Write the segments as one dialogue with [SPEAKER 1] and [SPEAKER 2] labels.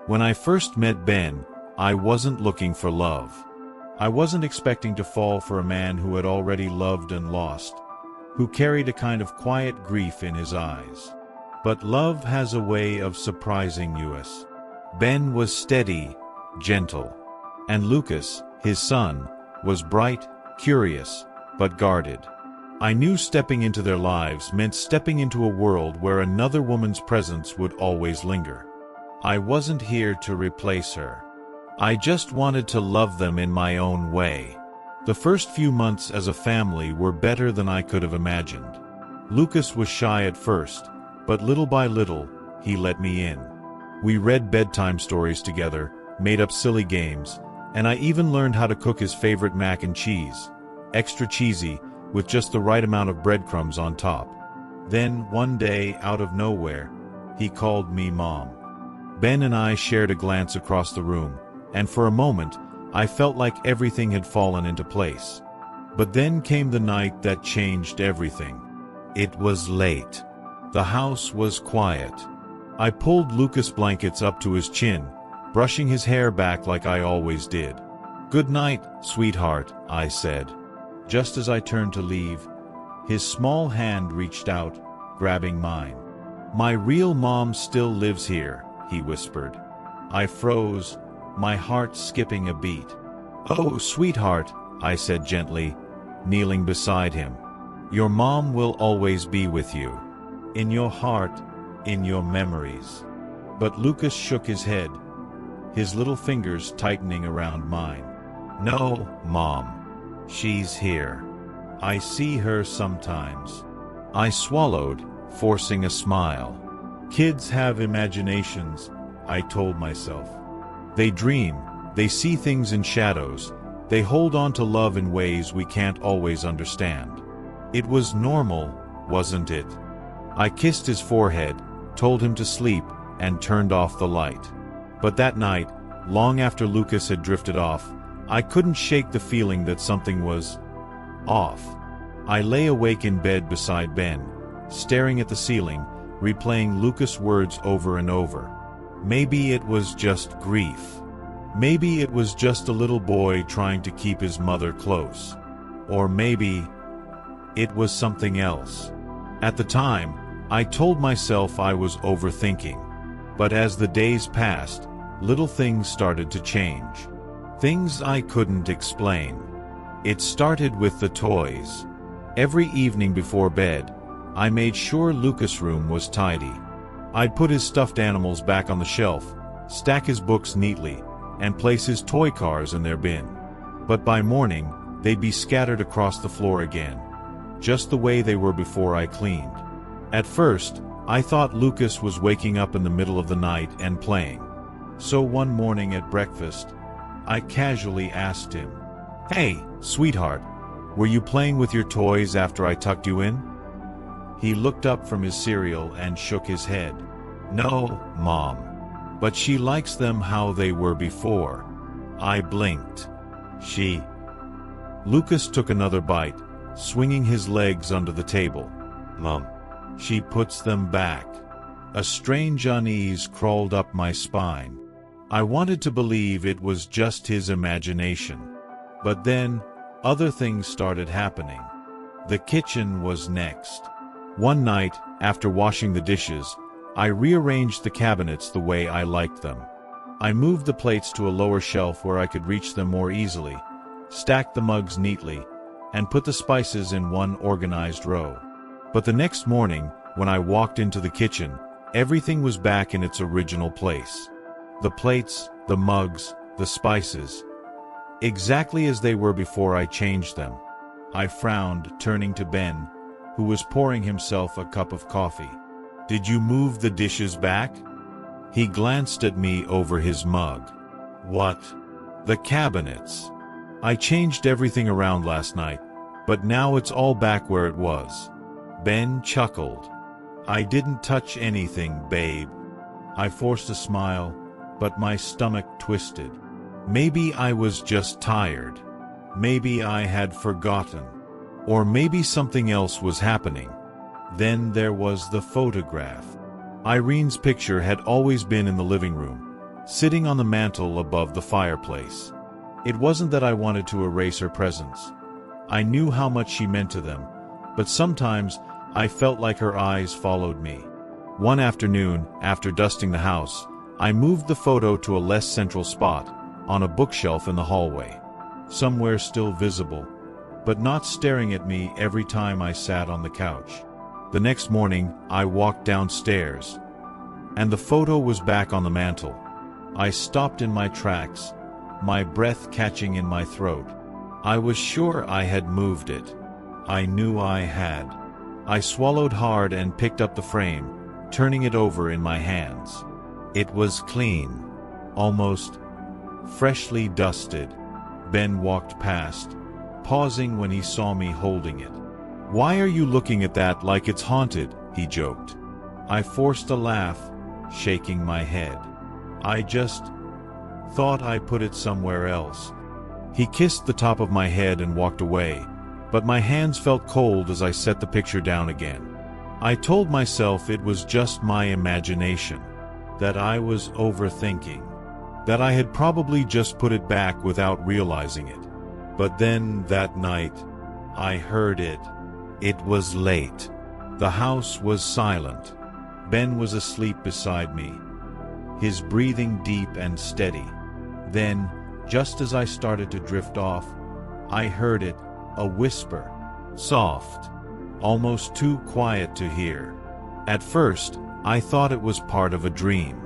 [SPEAKER 1] When I first met Ben, I wasn't looking for love. I wasn't expecting to fall for a man who had already loved and lost, who carried a kind of quiet grief in his eyes. But love has a way of surprising us. Ben was steady, gentle. And Lucas, his son, was bright, curious, but guarded. I knew stepping into their lives meant stepping into a world where another woman's presence would always linger. I wasn't here to replace her. I just wanted to love them in my own way. The first few months as a family were better than I could have imagined. Lucas was shy at first, but little by little, he let me in. We read bedtime stories together, made up silly games, and I even learned how to cook his favorite mac and cheese, extra cheesy, with just the right amount of breadcrumbs on top. Then, one day, out of nowhere, he called me Mom. Ben and I shared a glance across the room, and for a moment, I felt like everything had fallen into place. But then came the night that changed everything. It was late. The house was quiet. I pulled Lucas' blankets up to his chin, brushing his hair back like I always did. "Good night, sweetheart," I said. Just as I turned to leave, his small hand reached out, grabbing mine. "My real mom still lives here," he whispered. I froze, my heart skipping a beat. "Oh, sweetheart," I said gently, kneeling beside him. "Your mom will always be with you. In your heart, in your memories." But Lucas shook his head, his little fingers tightening around mine. "No, Mom. She's here. I see her sometimes." I swallowed, forcing a smile. Kids have imaginations, I told myself. They dream, they see things in shadows, they hold on to love in ways we can't always understand. It was normal, wasn't it? I kissed his forehead, told him to sleep, and turned off the light. But that night, long after Lucas had drifted off, I couldn't shake the feeling that something was off. I lay awake in bed beside Ben, staring at the ceiling, replaying Lucas' words over and over. Maybe it was just grief. Maybe it was just a little boy trying to keep his mother close. Or maybe it was something else. At the time, I told myself I was overthinking. But as the days passed, little things started to change. Things I couldn't explain. It started with the toys. Every evening before bed, I made sure Lucas' room was tidy. I'd put his stuffed animals back on the shelf, stack his books neatly, and place his toy cars in their bin. But by morning, they'd be scattered across the floor again, just the way they were before I cleaned. At first, I thought Lucas was waking up in the middle of the night and playing. So one morning at breakfast, I casually asked him, "Hey, sweetheart, were you playing with your toys after I tucked you in?" He looked up from his cereal and shook his head. "No, Mom. But she likes them how they were before." I blinked. "She?" Lucas took another bite, swinging his legs under the table. "Mom. She puts them back." A strange unease crawled up my spine. I wanted to believe it was just his imagination. But then, other things started happening. The kitchen was next. One night, after washing the dishes, I rearranged the cabinets the way I liked them. I moved the plates to a lower shelf where I could reach them more easily, stacked the mugs neatly, and put the spices in one organized row. But the next morning, when I walked into the kitchen, everything was back in its original place. The plates, the mugs, the spices. Exactly as they were before I changed them. I frowned, turning to Ben, who was pouring himself a cup of coffee. "Did you move the dishes back?" He glanced at me over his mug. "What?" "The cabinets. I changed everything around last night, but now it's all back where it was." Ben chuckled. "I didn't touch anything, babe." I forced a smile, but my stomach twisted. Maybe I was just tired. Maybe I had forgotten. Or maybe something else was happening. Then there was the photograph. Irene's picture had always been in the living room, sitting on the mantel above the fireplace. It wasn't that I wanted to erase her presence. I knew how much she meant to them, but sometimes I felt like her eyes followed me. One afternoon, after dusting the house, I moved the photo to a less central spot, on a bookshelf in the hallway. Somewhere still visible, but not staring at me every time I sat on the couch. The next morning, I walked downstairs, and the photo was back on the mantel. I stopped in my tracks, my breath catching in my throat. I was sure I had moved it. I knew I had. I swallowed hard and picked up the frame, turning it over in my hands. It was clean, almost freshly dusted. Ben walked past, pausing when he saw me holding it. "Why are you looking at that like it's haunted?" he joked. I forced a laugh, shaking my head. "I just thought I put it somewhere else." He kissed the top of my head and walked away, but my hands felt cold as I set the picture down again. I told myself it was just my imagination, that I was overthinking, that I had probably just put it back without realizing it. But then, that night, I heard it. It was late. The house was silent. Ben was asleep beside me, his breathing deep and steady. Then, just as I started to drift off, I heard it, a whisper, soft, almost too quiet to hear. At first, I thought it was part of a dream.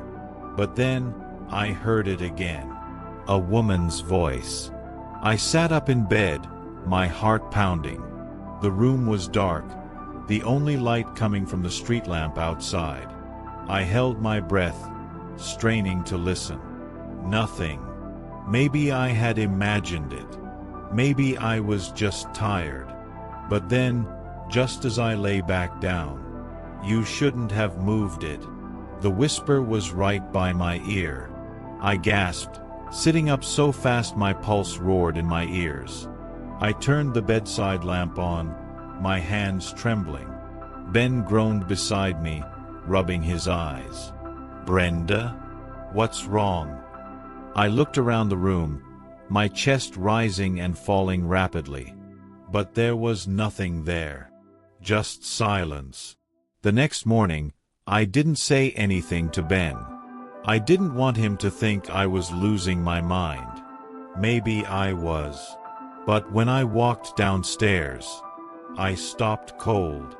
[SPEAKER 1] But then, I heard it again. A woman's voice. I sat up in bed, my heart pounding. The room was dark, the only light coming from the street lamp outside. I held my breath, straining to listen. Nothing. Maybe I had imagined it. Maybe I was just tired. But then, just as I lay back down, "You shouldn't have moved it." The whisper was right by my ear. I gasped, sitting up so fast my pulse roared in my ears. I turned the bedside lamp on, my hands trembling. Ben groaned beside me, rubbing his eyes. "Brenda? What's wrong?" I looked around the room, my chest rising and falling rapidly. But there was nothing there. Just silence. The next morning, I didn't say anything to Ben. I didn't want him to think I was losing my mind. Maybe I was. But when I walked downstairs, I stopped cold.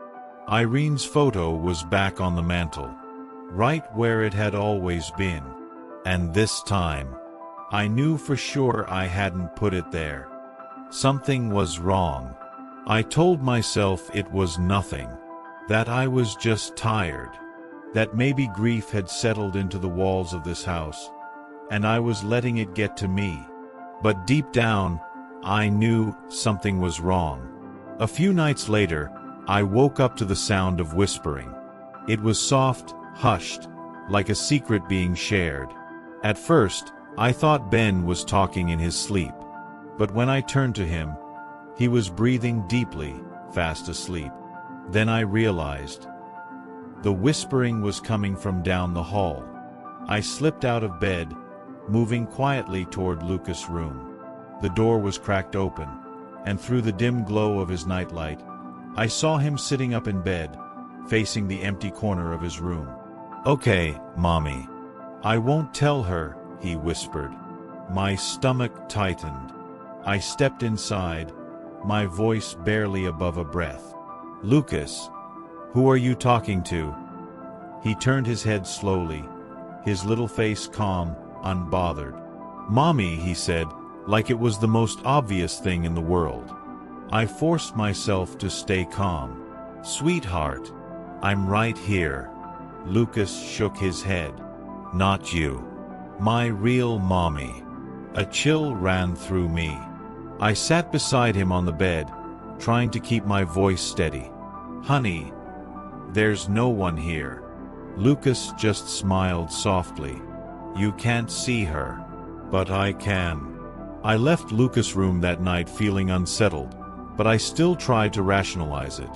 [SPEAKER 1] Irene's photo was back on the mantel, right where it had always been. And this time, I knew for sure I hadn't put it there. Something was wrong. I told myself it was nothing, that I was just tired, that maybe grief had settled into the walls of this house, and I was letting it get to me. But deep down, I knew something was wrong. A few nights later, I woke up to the sound of whispering. It was soft, hushed, like a secret being shared. At first, I thought Ben was talking in his sleep. But when I turned to him, he was breathing deeply, fast asleep. Then I realized. The whispering was coming from down the hall. I slipped out of bed, moving quietly toward Lucas' room. The door was cracked open, and through the dim glow of his nightlight, I saw him sitting up in bed, facing the empty corner of his room. "Okay, Mommy. I won't tell her," he whispered. My stomach tightened. I stepped inside, my voice barely above a breath. "Lucas, who are you talking to?" He turned his head slowly, his little face calm, unbothered. "Mommy," he said, like it was the most obvious thing in the world. I forced myself to stay calm. "Sweetheart, I'm right here." Lucas shook his head. "Not you. My real mommy." A chill ran through me. I sat beside him on the bed, trying to keep my voice steady. "Honey, there's no one here." Lucas just smiled softly. "You can't see her, but I can." I left Lucas' room that night feeling unsettled, but I still tried to rationalize it.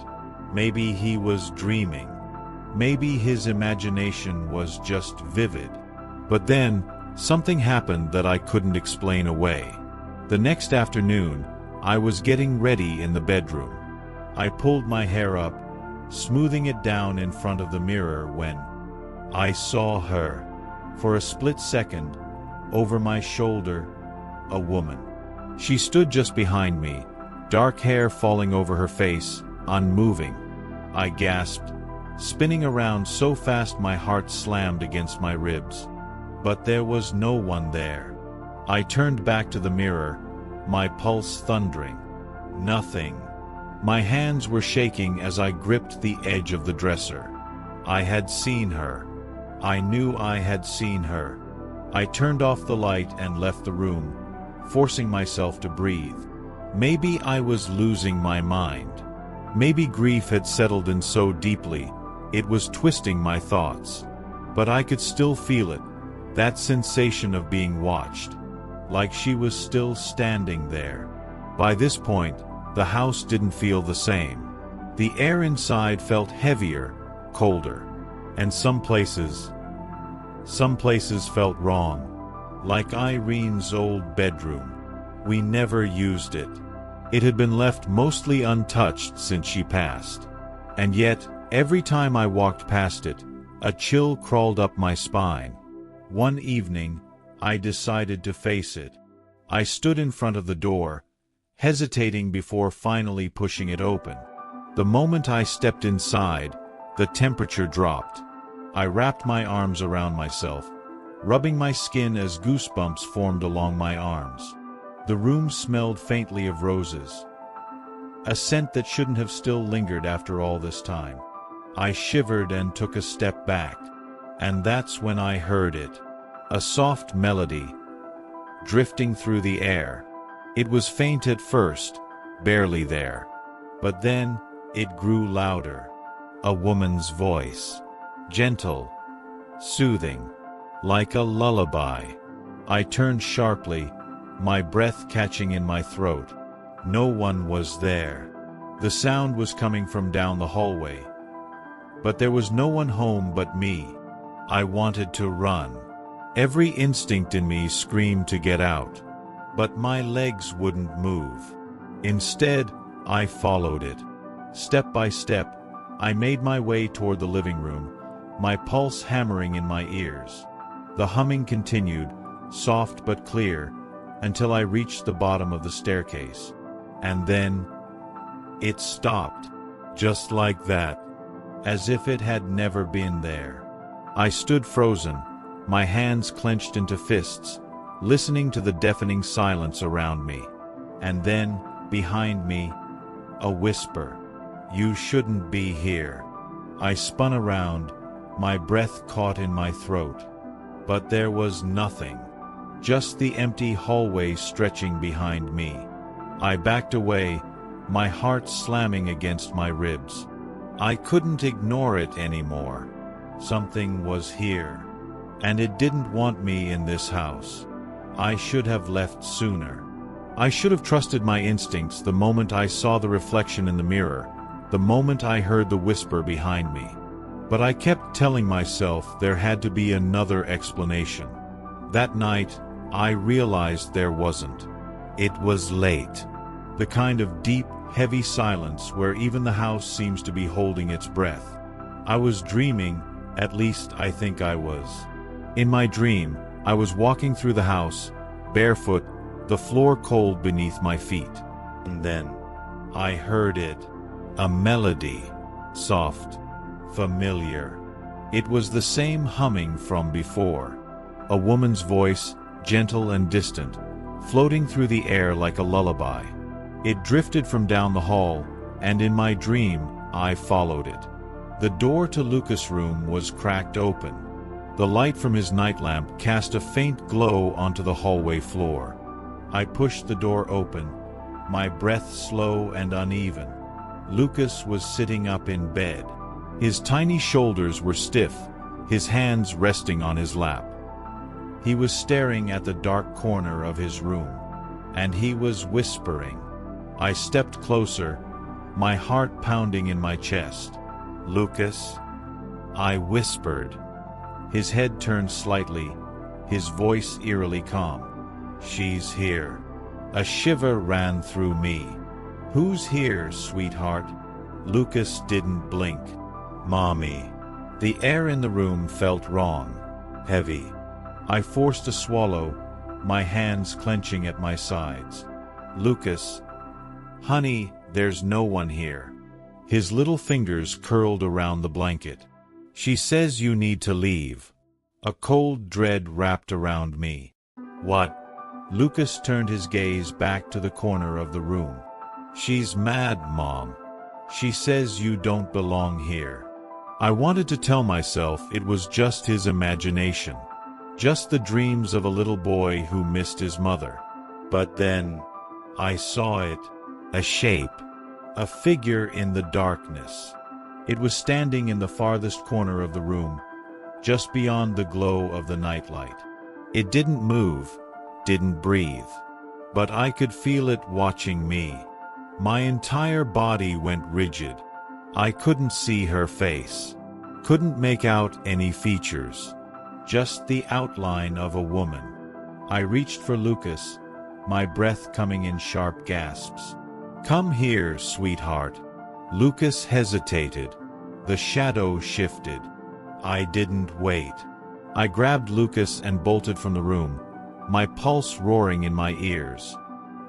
[SPEAKER 1] Maybe he was dreaming. Maybe his imagination was just vivid. But then, Something happened that I couldn't explain away. The next afternoon, I was getting ready in the bedroom. I pulled my hair up, smoothing it down in front of the mirror when I saw her. For a split second, over my shoulder, a woman. She stood just behind me, dark hair falling over her face, unmoving. I gasped, spinning around so fast my heart slammed against my ribs. But there was no one there. I turned back to the mirror, my pulse thundering. Nothing. My hands were shaking as I gripped the edge of the dresser. I had seen her. I knew I had seen her. I turned off the light and left the room, forcing myself to breathe. Maybe I was losing my mind. Maybe grief had settled in so deeply, it was twisting my thoughts. But I could still feel it, that sensation of being watched. Like she was still standing there. By this point, the house didn't feel the same. The air inside felt heavier, colder. And some places felt wrong. Like Irene's old bedroom. We never used it. It had been left mostly untouched since she passed. And yet, every time I walked past it, a chill crawled up my spine. One evening, I decided to face it. I stood in front of the door, hesitating before finally pushing it open. The moment I stepped inside, the temperature dropped. I wrapped my arms around myself, rubbing my skin as goosebumps formed along my arms. The room smelled faintly of roses, a scent that shouldn't have still lingered after all this time. I shivered and took a step back, and that's when I heard it. A soft melody, drifting through the air. It was faint at first, barely there. But then, it grew louder. A woman's voice. Gentle, soothing, like a lullaby. I turned sharply, my breath catching in my throat. No one was there. The sound was coming from down the hallway. But there was no one home but me. I wanted to run. Every instinct in me screamed to get out. But my legs wouldn't move. Instead, I followed it. Step by step, I made my way toward the living room, my pulse hammering in my ears. The humming continued, soft but clear, until I reached the bottom of the staircase. And then, it stopped, just like that, as if it had never been there. I stood frozen, my hands clenched into fists, listening to the deafening silence around me. And then, behind me, a whisper. "You shouldn't be here." I spun around, my breath caught in my throat. But there was nothing. Just the empty hallway stretching behind me. I backed away, my heart slamming against my ribs. I couldn't ignore it anymore. Something was here. And it didn't want me in this house. I should have left sooner. I should have trusted my instincts the moment I saw the reflection in the mirror, the moment I heard the whisper behind me. But I kept telling myself there had to be another explanation. That night, I realized there wasn't. It was late. The kind of deep, heavy silence where even the house seems to be holding its breath. I was dreaming, at least I think I was. In my dream, I was walking through the house, barefoot, the floor cold beneath my feet. And then, I heard it. A melody. Soft. Familiar. It was the same humming from before. A woman's voice, gentle and distant, floating through the air like a lullaby. It drifted from down the hall, and in my dream, I followed it. The door to Lucas' room was cracked open. The light from his nightlamp cast a faint glow onto the hallway floor. I pushed the door open, my breath slow and uneven. Lucas was sitting up in bed. His tiny shoulders were stiff, his hands resting on his lap. He was staring at the dark corner of his room, and he was whispering. I stepped closer, my heart pounding in my chest. "Lucas?" I whispered. His head turned slightly, his voice eerily calm. "She's here." A shiver ran through me. "Who's here, sweetheart?" Lucas didn't blink. "Mommy." The air in the room felt wrong, heavy. I forced a swallow, my hands clenching at my sides. "Lucas." "Honey, there's no one here." His little fingers curled around the blanket. "She says you need to leave." A cold dread wrapped around me. "What?" Lucas turned his gaze back to the corner of the room. "She's mad, Mom. She says you don't belong here." I wanted to tell myself it was just his imagination, just the dreams of a little boy who missed his mother. But then, I saw it, a shape, a figure in the darkness. It was standing in the farthest corner of the room, just beyond the glow of the nightlight. It didn't move, didn't breathe, but I could feel it watching me. My entire body went rigid. I couldn't see her face, couldn't make out any features, just the outline of a woman. I reached for Lucas, my breath coming in sharp gasps. "Come here, sweetheart." Lucas hesitated. The shadow shifted. I didn't wait. I grabbed Lucas and bolted from the room, my pulse roaring in my ears.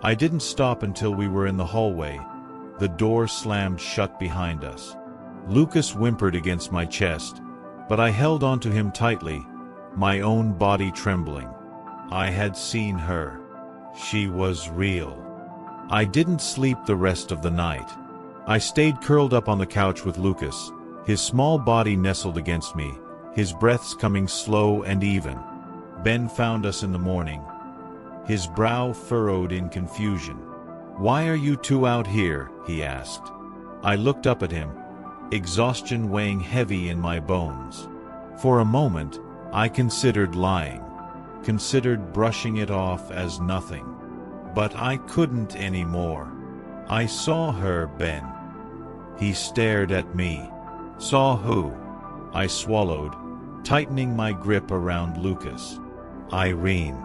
[SPEAKER 1] I didn't stop until we were in the hallway. The door slammed shut behind us. Lucas whimpered against my chest, but I held onto him tightly, my own body trembling. I had seen her. She was real. I didn't sleep the rest of the night. I stayed curled up on the couch with Lucas, his small body nestled against me, his breaths coming slow and even. Ben found us in the morning, his brow furrowed in confusion. "Why are you two out here?" he asked. I looked up at him, exhaustion weighing heavy in my bones. For a moment, I considered lying, considered brushing it off as nothing. But I couldn't anymore. "I saw her, Ben." He stared at me. "Saw who?" I swallowed, tightening my grip around Lucas. "Irene."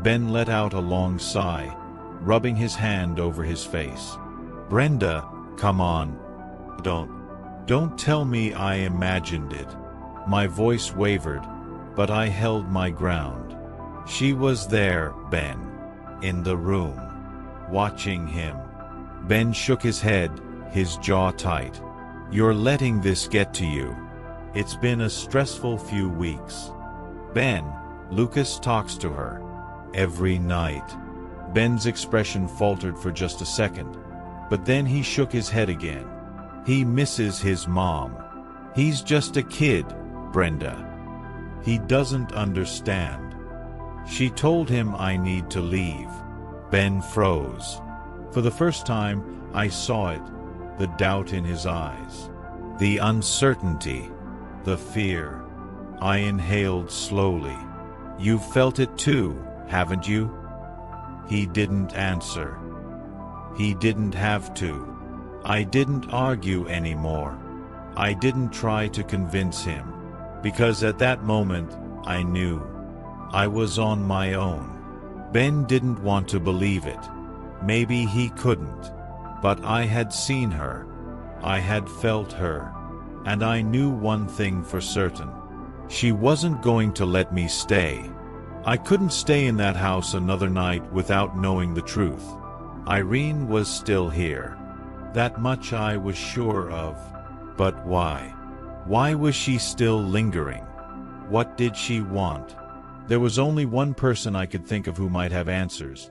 [SPEAKER 1] Ben let out a long sigh, rubbing his hand over his face. "Brenda, come on. Don't tell me I imagined it." My voice wavered, but I held my ground. "She was there, Ben. In the room. Watching him." Ben shook his head, his jaw tight. "You're letting this get to you. It's been a stressful few weeks." "Ben," Lucas talks to her. "Every night." Ben's expression faltered for just a second, but then he shook his head again. "He misses his mom. He's just a kid, Brenda. He doesn't understand. She told him I need to leave." Ben froze. For the first time, I saw it, the doubt in his eyes, the uncertainty, the fear. I inhaled slowly. "You've felt it too, haven't you?" He didn't answer. He didn't have to. I didn't argue anymore. I didn't try to convince him, because at that moment, I knew. I was on my own. Ben didn't want to believe it. Maybe he couldn't. But I had seen her. I had felt her. And I knew one thing for certain. She wasn't going to let me stay. I couldn't stay in that house another night without knowing the truth. Irene was still here. That much I was sure of. But why? Why was she still lingering? What did she want? There was only one person I could think of who might have answers.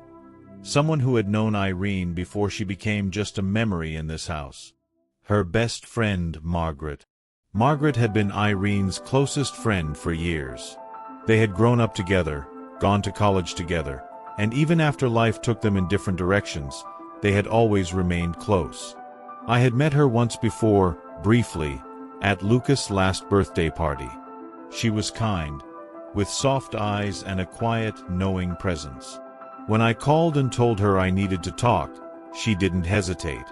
[SPEAKER 1] Someone who had known Irene before she became just a memory in this house. Her best friend, Margaret. Margaret had been Irene's closest friend for years. They had grown up together, gone to college together, and even after life took them in different directions, they had always remained close. I had met her once before, briefly, at Lucas' last birthday party. She was kind, with soft eyes and a quiet, knowing presence. When I called and told her I needed to talk, she didn't hesitate.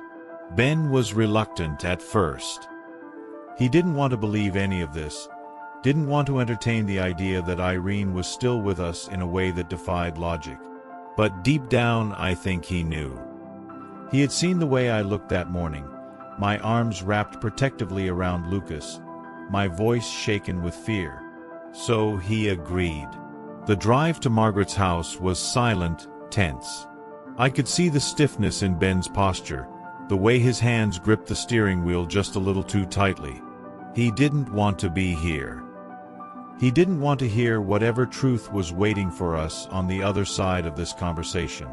[SPEAKER 1] Ben was reluctant at first. He didn't want to believe any of this, Didn't want to entertain the idea that Irene was still with us in a way that defied logic. But deep down, I think he knew. He had seen the way I looked that morning, my arms wrapped protectively around Lucas, my voice shaken with fear. So he agreed. The drive to Margaret's house was silent, tense. I could see the stiffness in Ben's posture, the way his hands gripped the steering wheel just a little too tightly. He didn't want to be here. He didn't want to hear whatever truth was waiting for us on the other side of this conversation.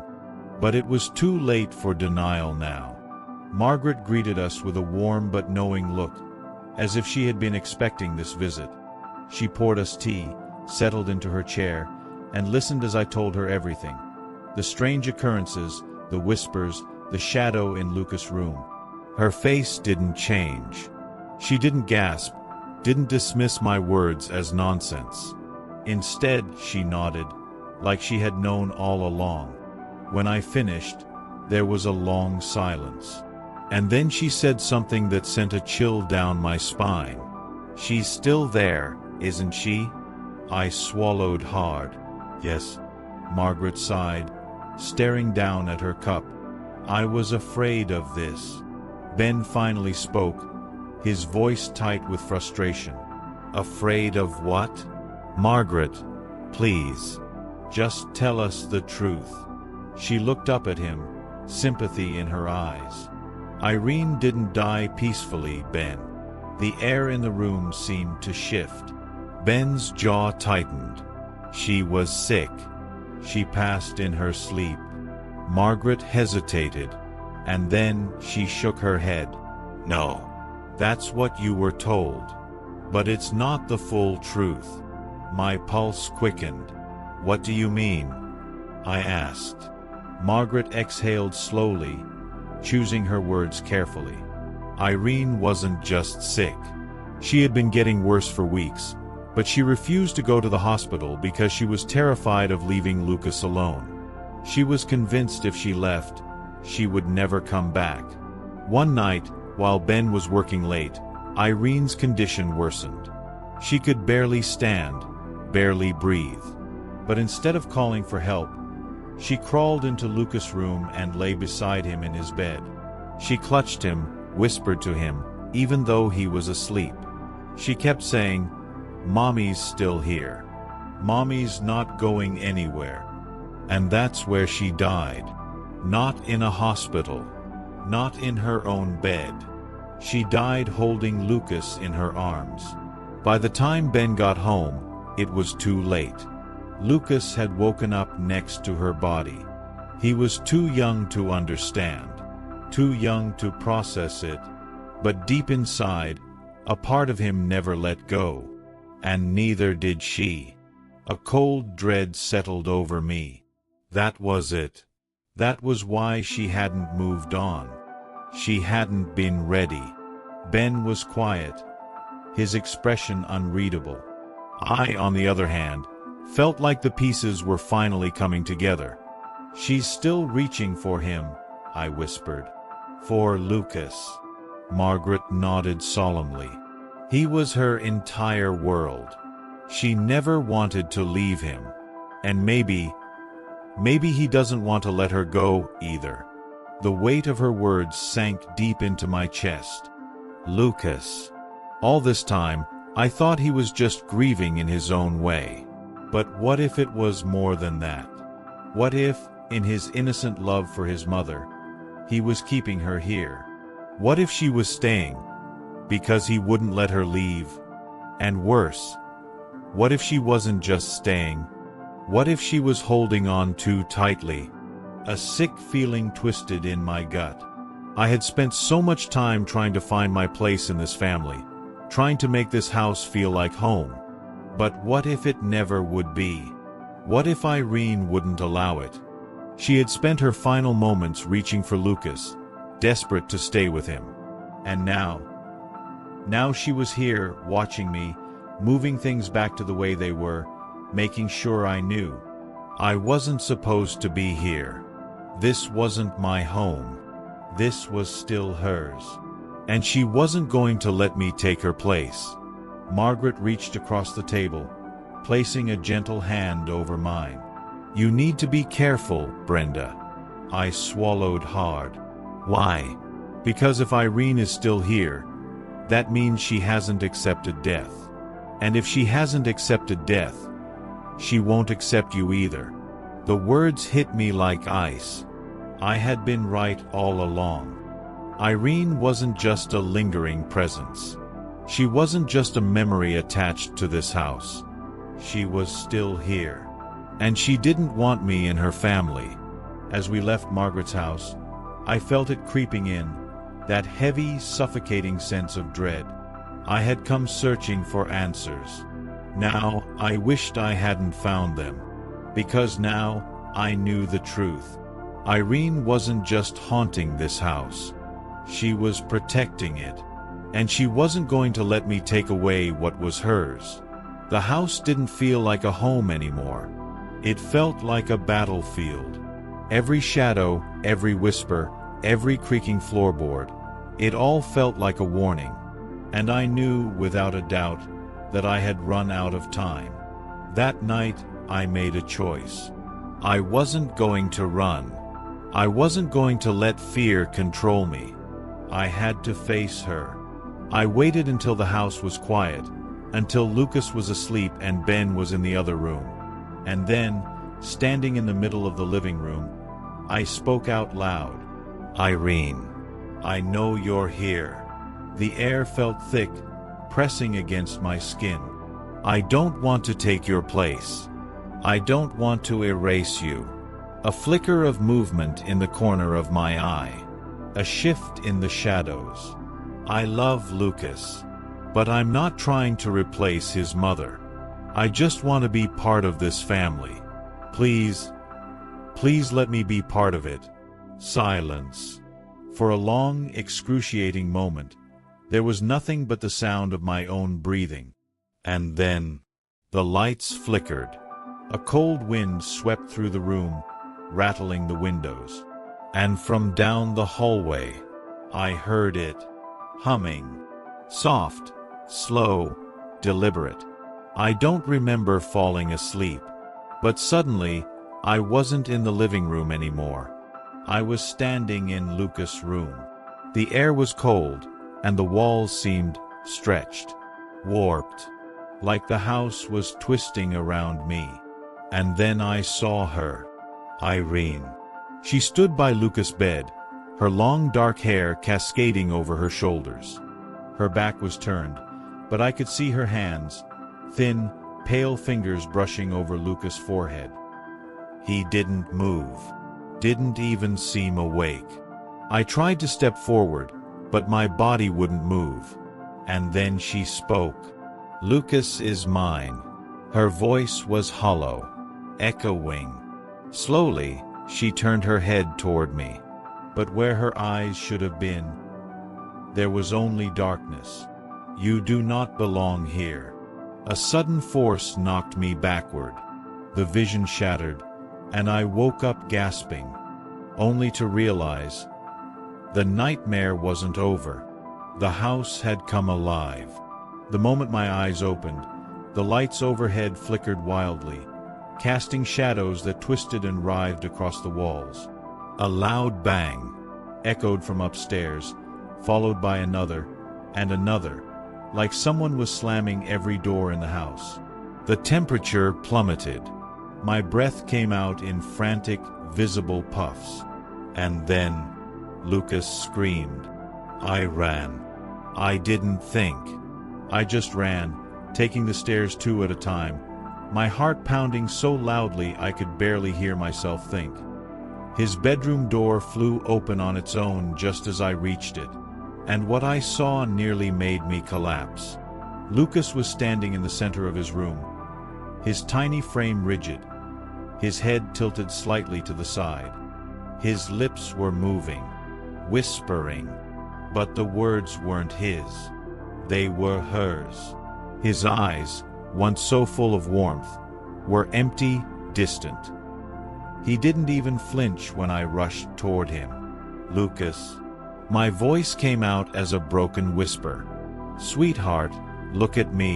[SPEAKER 1] But it was too late for denial now. Margaret greeted us with a warm but knowing look, as if she had been expecting this visit. She poured us tea, settled into her chair, and listened as I told her everything. The strange occurrences, the whispers, the shadow in Lucas' room. Her face didn't change. She didn't gasp, didn't dismiss my words as nonsense. Instead, she nodded, like she had known all along. When I finished, there was a long silence. And then she said something that sent a chill down my spine. "She's still there, isn't she?" I swallowed hard. "Yes," Margaret sighed, staring down at her cup. "I was afraid of this." Ben finally spoke, his voice tight with frustration. "Afraid of what?" "Margaret, please, just tell us the truth." She looked up at him, sympathy in her eyes. "Irene didn't die peacefully, Ben." The air in the room seemed to shift. Ben's jaw tightened. "She was sick. She passed in her sleep." Margaret hesitated, and then she shook her head. "No, that's what you were told. But it's not the full truth." My pulse quickened. "What do you mean?" I asked. Margaret exhaled slowly, choosing her words carefully. Irene wasn't just sick. She had been getting worse for weeks, but she refused to go to the hospital because she was terrified of leaving Lucas alone. She was convinced if she left, she would never come back. One night, while Ben was working late, Irene's condition worsened. She could barely stand, barely breathe. But instead of calling for help, she crawled into Lucas' room and lay beside him in his bed. She clutched him, whispered to him, even though he was asleep. She kept saying, "Mommy's still here. Mommy's not going anywhere." And that's where she died. Not in a hospital. Not in her own bed. She died holding Lucas in her arms. By the time Ben got home, it was too late. Lucas had woken up next to her body. He was too young to understand, too young to process it, but deep inside, a part of him never let go, and neither did she. A cold dread settled over me. That was it. That was why she hadn't moved on. She hadn't been ready. Ben was quiet, his expression unreadable. I, on the other hand, felt like the pieces were finally coming together. "She's still reaching for him," I whispered. "For Lucas." Margaret nodded solemnly. He was her entire world. She never wanted to leave him. And maybe he doesn't want to let her go either. The weight of her words sank deep into my chest. Lucas. All this time, I thought he was just grieving in his own way. But what if it was more than that? What if, in his innocent love for his mother, he was keeping her here? What if she was staying, because he wouldn't let her leave? And worse, what if she wasn't just staying? What if she was holding on too tightly? A sick feeling twisted in my gut. I had spent so much time trying to find my place in this family, trying to make this house feel like home. But what if it never would be? What if Irene wouldn't allow it? She had spent her final moments reaching for Lucas, desperate to stay with him. And now she was here, watching me, moving things back to the way they were, making sure I knew. I wasn't supposed to be here. This wasn't my home. This was still hers. And she wasn't going to let me take her place. Margaret reached across the table, placing a gentle hand over mine. "You need to be careful, Brenda." I swallowed hard. "Why?" "Because if Irene is still here, that means she hasn't accepted death. And if she hasn't accepted death, she won't accept you either." The words hit me like ice. I had been right all along. Irene wasn't just a lingering presence. She wasn't just a memory attached to this house. She was still here. And she didn't want me in her family. As we left Margaret's house, I felt it creeping in, that heavy, suffocating sense of dread. I had come searching for answers. Now, I wished I hadn't found them. Because now, I knew the truth. Irene wasn't just haunting this house. She was protecting it. And she wasn't going to let me take away what was hers. The house didn't feel like a home anymore. It felt like a battlefield. Every shadow, every whisper, every creaking floorboard, it all felt like a warning. And I knew, without a doubt, that I had run out of time. That night, I made a choice. I wasn't going to run. I wasn't going to let fear control me. I had to face her. I waited until the house was quiet, until Lucas was asleep and Ben was in the other room. And then, standing in the middle of the living room, I spoke out loud. "Irene, I know you're here." The air felt thick, pressing against my skin. "I don't want to take your place. I don't want to erase you." A flicker of movement in the corner of my eye. A shift in the shadows. I love Lucas, but I'm not trying to replace his mother. I just want to be part of this family. Please, please let me be part of it. Silence. For a long, excruciating moment, there was nothing but the sound of my own breathing. And then, the lights flickered. A cold wind swept through the room, rattling the windows. And from down the hallway, I heard it, humming. Soft, slow, deliberate. I don't remember falling asleep. But suddenly, I wasn't in the living room anymore. I was standing in Lucas' room. The air was cold, and the walls seemed stretched, warped, like the house was twisting around me. And then I saw her, Irene. She stood by Lucas' bed, her long dark hair cascading over her shoulders. Her back was turned, but I could see her hands, thin, pale fingers brushing over Lucas' forehead. He didn't move, didn't even seem awake. I tried to step forward, but my body wouldn't move. And then she spoke. "Lucas is mine." Her voice was hollow, echoing. Slowly, she turned her head toward me. But where her eyes should have been, there was only darkness. "You do not belong here." A sudden force knocked me backward. The vision shattered, and I woke up gasping, only to realize the nightmare wasn't over. The house had come alive. The moment my eyes opened, the lights overhead flickered wildly, casting shadows that twisted and writhed across the walls. A loud bang echoed from upstairs, followed by another and another, like someone was slamming every door in the house. The temperature plummeted. My breath came out in frantic, visible puffs. And then, Lucas screamed. I ran. I didn't think. I just ran, taking the stairs two at a time, my heart pounding so loudly I could barely hear myself think. His bedroom door flew open on its own just as I reached it, and what I saw nearly made me collapse. Lucas was standing in the center of his room, his tiny frame rigid, his head tilted slightly to the side. His lips were moving, whispering, but the words weren't his. They were hers. His eyes, once so full of warmth, were empty, distant. He didn't even flinch when I rushed toward him. "Lucas." My voice came out as a broken whisper. "Sweetheart, Look at me."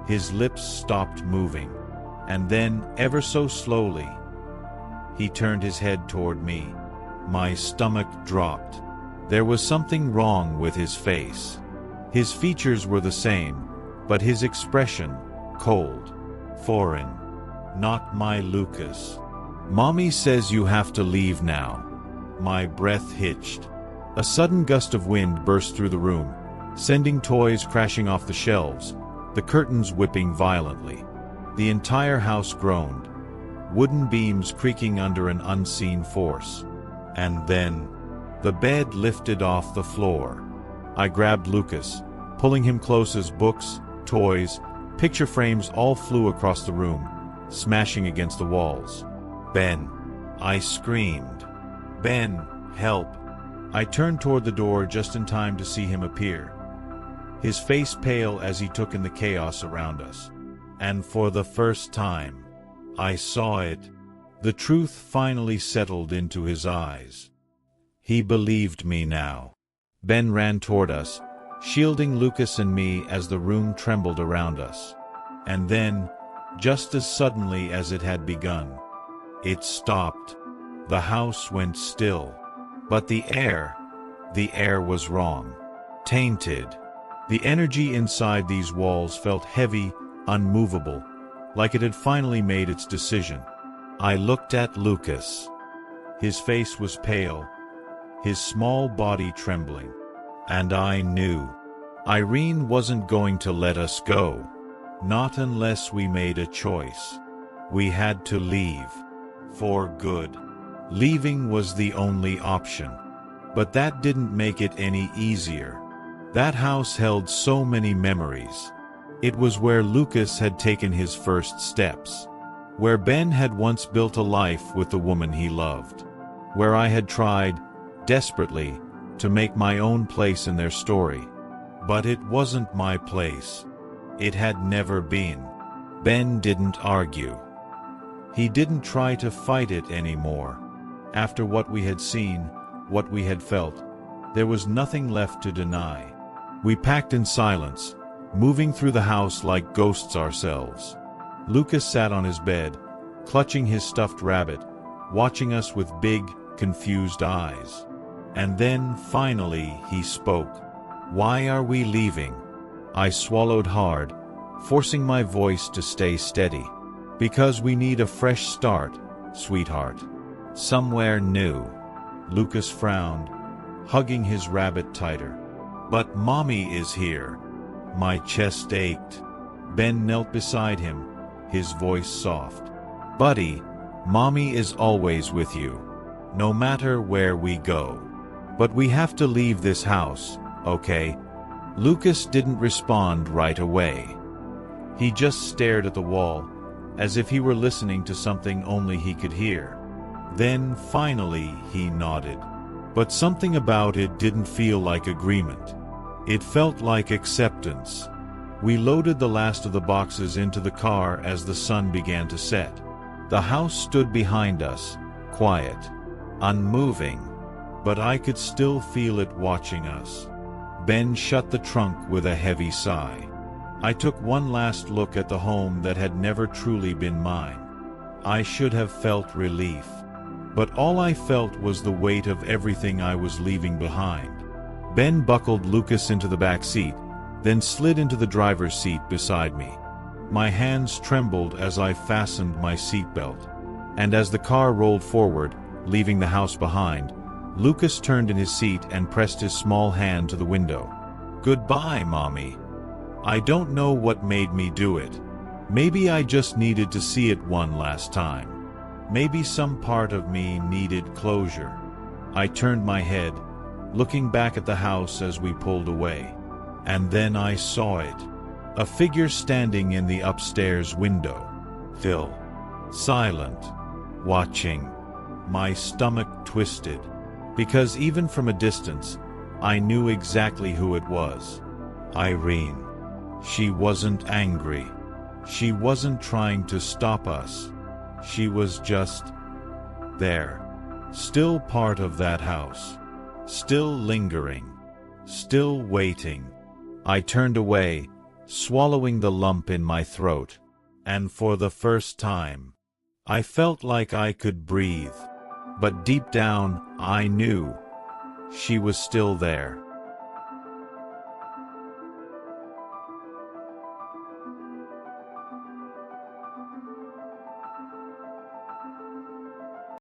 [SPEAKER 1] His lips stopped moving, and then, ever so slowly, he turned his head toward me. My stomach dropped. There was something wrong with his face. His features were the same, but his expression, cold, foreign. Not my Lucas. "Mommy says you have to leave now." My breath hitched. A sudden gust of wind burst through the room, sending toys crashing off the shelves, the curtains whipping violently. The entire house groaned, wooden beams creaking under an unseen force. And then, the bed lifted off the floor. I grabbed Lucas, pulling him close as books, toys, picture frames all flew across the room, smashing against the walls. "Ben!" I screamed. "Ben, help!" I turned toward the door just in time to see him appear, his face pale as he took in the chaos around us. And for the first time, I saw it. The truth finally settled into his eyes. He believed me now. Ben ran toward us, shielding Lucas and me as the room trembled around us. And then, just as suddenly as it had begun, it stopped. The house went still. But the air was wrong. Tainted. The energy inside these walls felt heavy, unmovable, like it had finally made its decision. I looked at Lucas. His face was pale, his small body trembling. And I knew. Irene wasn't going to let us go. Not unless we made a choice. We had to leave. For good. Leaving was the only option. But that didn't make it any easier. That house held so many memories. It was where Lucas had taken his first steps. Where Ben had once built a life with the woman he loved. Where I had tried, desperately, to make my own place in their story. But it wasn't my place. It had never been. Ben didn't argue. He didn't try to fight it anymore. After what we had seen, what we had felt, there was nothing left to deny. We packed in silence, moving through the house like ghosts ourselves. Lucas sat on his bed, clutching his stuffed rabbit, watching us with big, confused eyes. And then, finally, he spoke. "Why are we leaving?" I swallowed hard, forcing my voice to stay steady. "Because we need a fresh start, sweetheart. Somewhere new." Lucas frowned, hugging his rabbit tighter. "But Mommy is here." My chest ached. Ben knelt beside him, his voice soft. "Buddy, Mommy is always with you, no matter where we go. But we have to leave this house, okay?" Lucas didn't respond right away. He just stared at the wall, as if he were listening to something only he could hear. Then, finally, he nodded. But something about it didn't feel like agreement. It felt like acceptance. We loaded the last of the boxes into the car as the sun began to set. The house stood behind us, quiet, unmoving, but I could still feel it watching us. Ben shut the trunk with a heavy sigh. I took one last look at the home that had never truly been mine. I should have felt relief. But all I felt was the weight of everything I was leaving behind. Ben buckled Lucas into the back seat, then slid into the driver's seat beside me. My hands trembled as I fastened my seatbelt. And as the car rolled forward, leaving the house behind, Lucas turned in his seat and pressed his small hand to the window. "Goodbye, Mommy. I don't know what made me do it. Maybe I just needed to see it one last time. Maybe some part of me needed closure." I turned my head, looking back at the house as we pulled away. And then I saw it. A figure standing in the upstairs window. Still. Silent. Watching. My stomach twisted. Because even from a distance, I knew exactly who it was. Irene. She wasn't angry. She wasn't trying to stop us. She was just there. Still part of that house. Still lingering. Still waiting. I turned away, swallowing the lump in my throat, and for the first time, I felt like I could breathe. But deep down, I knew she was still there.